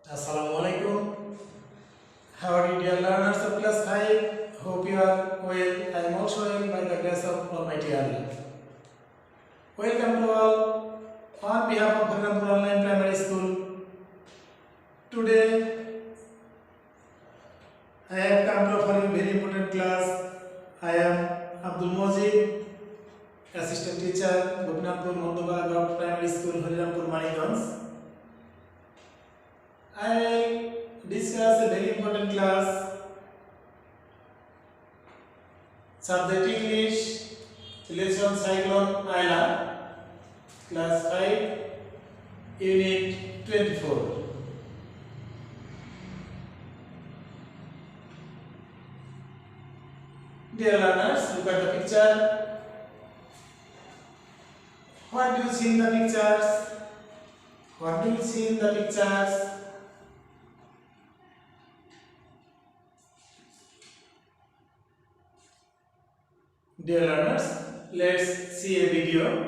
Assalamualaikum. How are you, dear learners of class 5? Hope you are well. I am also well by the grace of Almighty Allah. Welcome to all on behalf of Bhagwanpur Online Primary School. Today I have come to offer you a very important class. I am Abdul Mojid, assistant teacher, Bhagwanpur Mondobag Primary School, Harirampur, Maniganj. I will discuss a very important class, subject English, lesson Cyclone Aila, class 5, unit 24. Dear learners, look at the picture. What do you see in the pictures? What do you see in the pictures? Dear learners, let's see a video.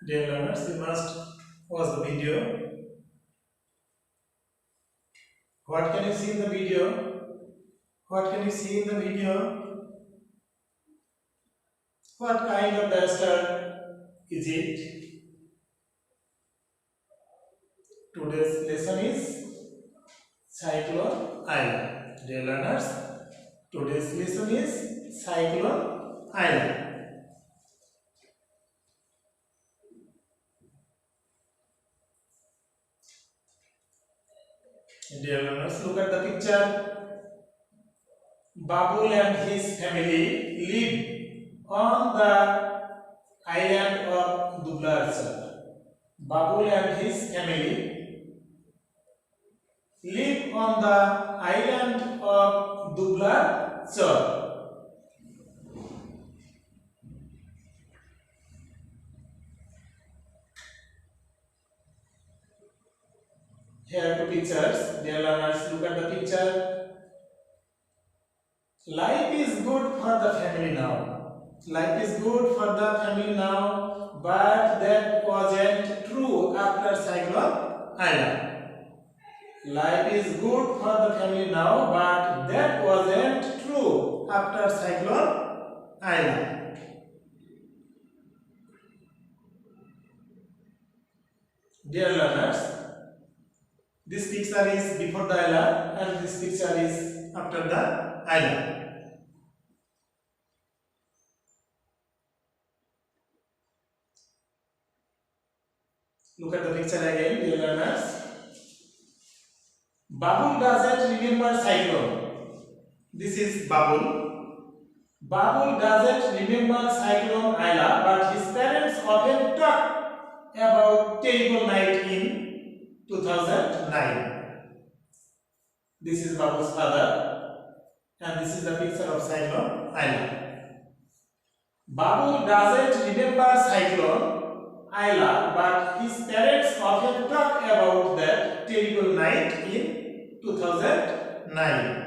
Dear learners, you must watch the video. What can you see in the video? What can you see in the video? What kind of disaster is it? Today's lesson is Cyclone Aila. Dear learners, today's lesson is Cyclone Aila. Dear learners, look at the picture. Babul and his family live on the island of Dublar. Babul and his family live on the island of Dublar. Here are two pictures. Dear learners, look at the picture. Life is good for the family now. Life is good for the family now, but that wasn't true after Cyclone Aila. Life is good for the family now, but that wasn't true after Cyclone Aila. Dear learners, this picture is before the Aila and this picture is after the Aila. Look at the picture again, dear learners. Babul doesn't remember cyclone. This is Babul. Babul doesn't remember Cyclone Aila, but his parents often talk about terrible night in 2009. This is Babu's father, and this is the picture of Cyclone Aila. Babu doesn't remember Cyclone Aila, but his parents often talk about that terrible night in 2009.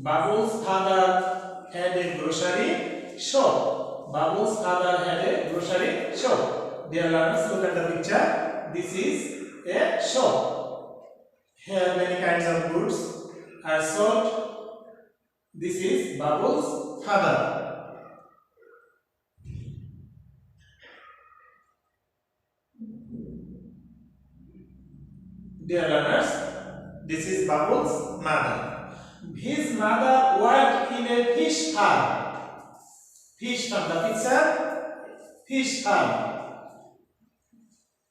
Babu's father had a grocery shop. Babu's father had a grocery shop. Dear learners, look at the picture. This is a shop. Here many kinds of goods are sold. This is Babu's father. Dear learners, this is Babu's mother. His mother worked in a fish farm. Fish farm, the picture, fish farm.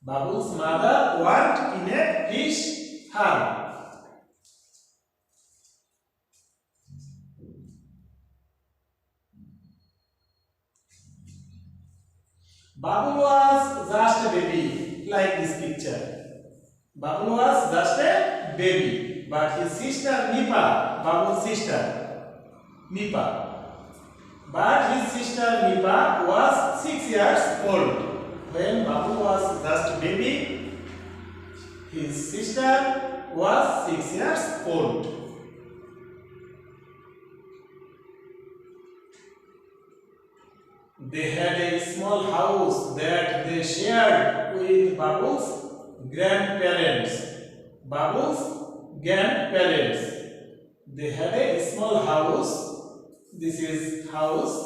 Babu's mother worked in a fish farm. Babu was just a baby, like this picture. Babu was just a baby, but his sister Nipa, Babu's sister Nipa, but his sister Nipa was 6 years old. When Babu was just a baby, his sister was 6 years old. They had a small house that they shared with Babu's grandparents. Babu's grandparents. They had a small house. This is house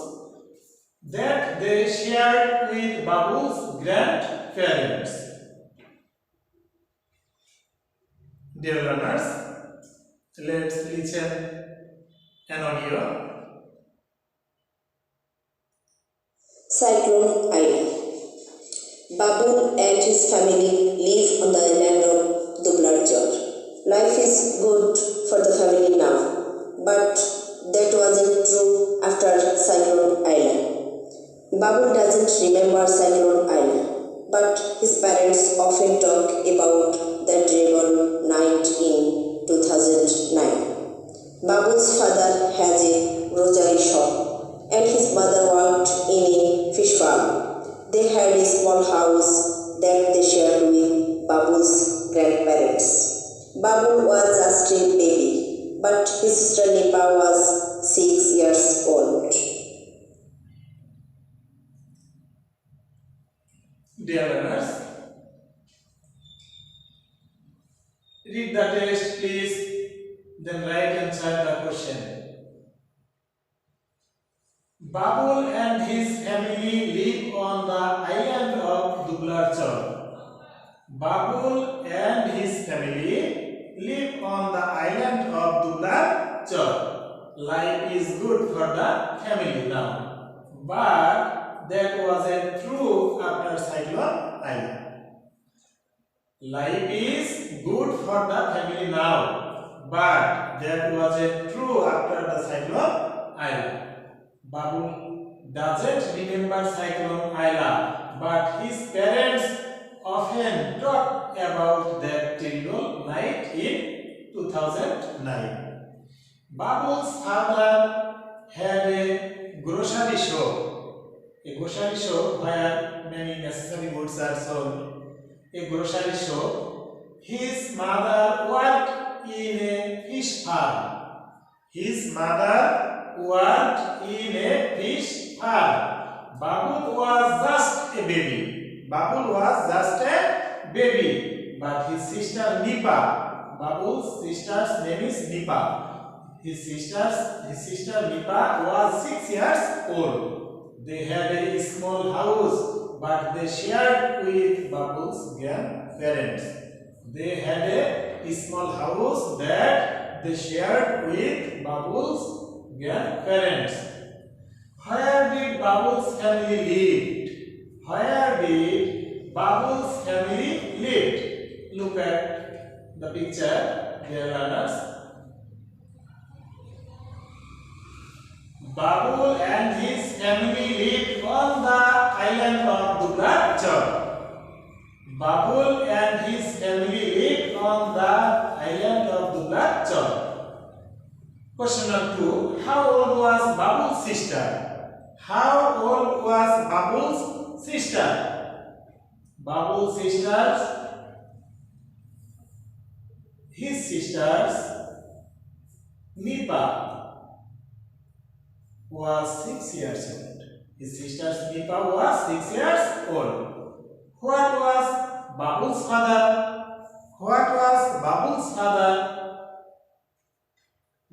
that they shared with Babu's grandparents. Dear learners, let's listen an audio. Cyclone Aila. Babu and his family live on the island of Dublarjor. Life is good for the family now, but that wasn't true after Cyclone Aila. Babu doesn't remember Cyclone Aila, but his parents often talk about that terrible night in 2009. Babu's father has a grocery shop and his mother worked in a fish farm. They had a small house that they shared with Babu's grandparents. Babu was just a baby, but his sister Nipa was 6 years old. Dear learners, read the text please, then write inside the question. Babu and his family live on the island of Dublarjor. Babu and his family live on the island of Dublarjor. Life is good for the family now, but that wasn't true after Cyclone Aila. Life is good for the family now, but that wasn't true after the Cyclone Aila. Babu doesn't remember Cyclone Aila, but his parents often talk about that terrible night in 2009. Babu's father had a grocery shop. A grocery shop where many necessary goods are sold. A grocery shop. His mother worked in a fish farm. His mother worked in a fish farm. Babu was just a baby. Babu was just a baby. But his sister Nipa, Babu's sister's name is Nipa. His sister Nipa was 6 years old. They had a small house, but they shared with Babu's grandparents. They had a small house that they shared with Babu's grandparents. Where did Babu's family live? Where did Babu's family lived? Look at the picture, dear learners. Babu and his family lived on the island of Dublarjor. Babu and his family lived on the island of Dublarjor. Question number 2. How old was Babu's sister? How old was Babu's sister? Babu's sisters, his sisters, Nipa was 6 years old. His sister's Nipa was 6 years old. What was Babu's father? What was Babu's father?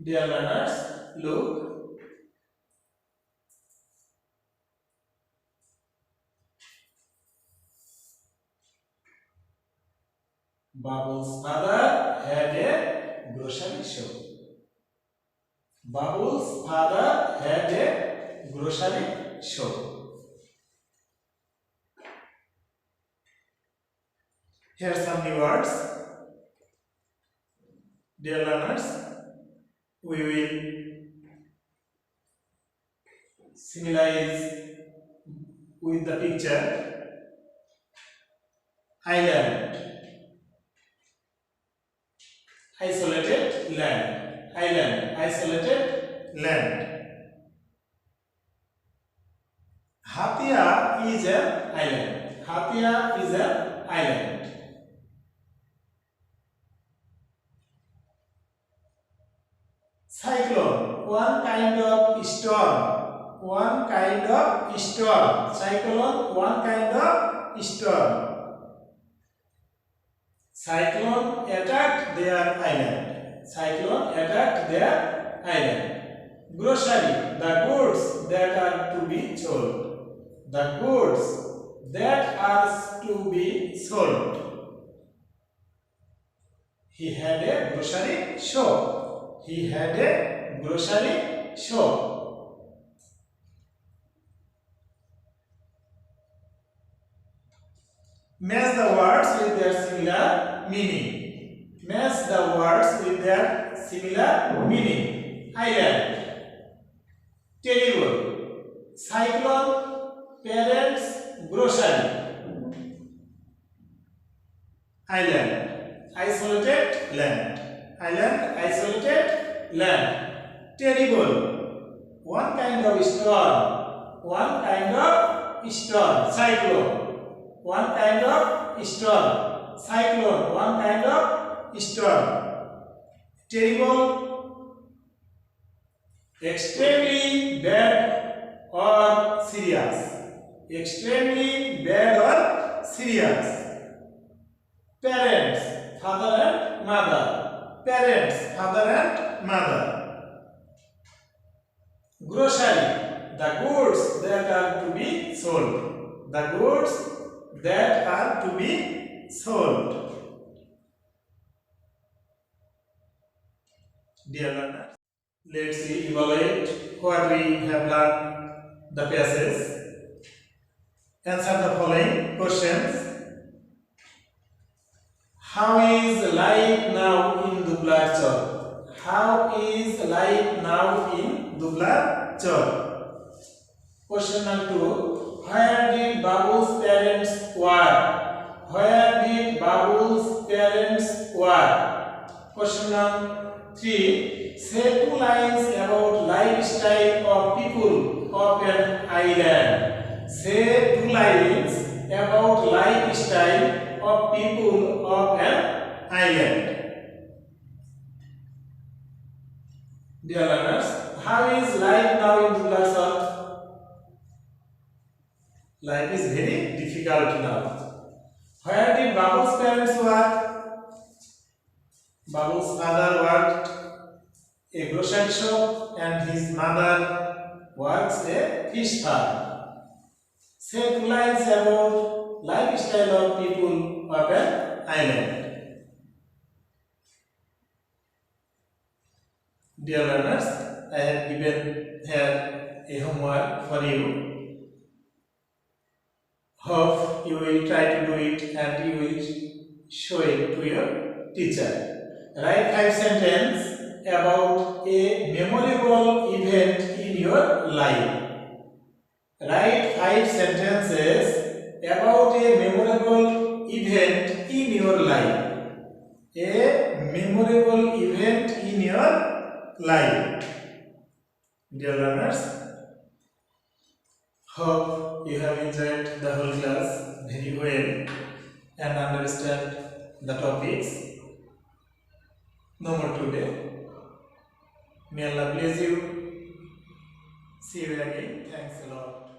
Dear learners, look. Babu's father had a grocery shop. Babu's father had a grocery shop. Here are some new words. Dear learners, we will similarize with the picture. Island, isolated land. Island, isolated land. Hatia is an island. Hatia is an island. Cyclone, one kind of storm. One kind of storm. Cyclone, one kind of storm. Cyclone attacked their island. Cyclone attacked their island. Grocery, the goods that are to be sold. The goods that are to be sold. He had a grocery shop. He had a grocery shop. Match the words with their similar meaning. Match the words with their similar meaning. Island, terrible. Cyclone, parents, grocery. Island, isolated land. Island, isolated land. Terrible, one kind of storm. One kind of storm. Cyclone, one kind of storm. Cyclone, one kind of storm. Terrible, extremely bad or serious. Extremely bad or serious. Parents, father and mother. Parents, father and mother. Grocery, the goods that are to be sold. The goods that are to be sold. Dear learners, let's evaluate what we have learned the passage. Answer the following questions. How is life now in Dublar? How is life now in Dublar? Question number 2. Where did Babu's parents work? Where did Babu's parents work? Question number 3. Say 2 lines about lifestyle of people of an island. Say 2 lines about lifestyle of people of an island. Dear learners, how is life now in Dublar? Life is very difficult now. Where did Babu's parents work? Babu's father worked a grocery shop and his mother works a fish farm. Say 2 lines about lifestyle of people of an island. Dear learners, I have given here a homework for you. Hope you will try to do it and you will show it to your teacher. Write 5 sentences about a memorable event in your life. Write 5 sentences about a memorable event in your life. A memorable event in your lie. Dear learners, hope you have enjoyed the whole class very well and understand the topics. No more today. May Allah bless you. See you again. Thanks a lot.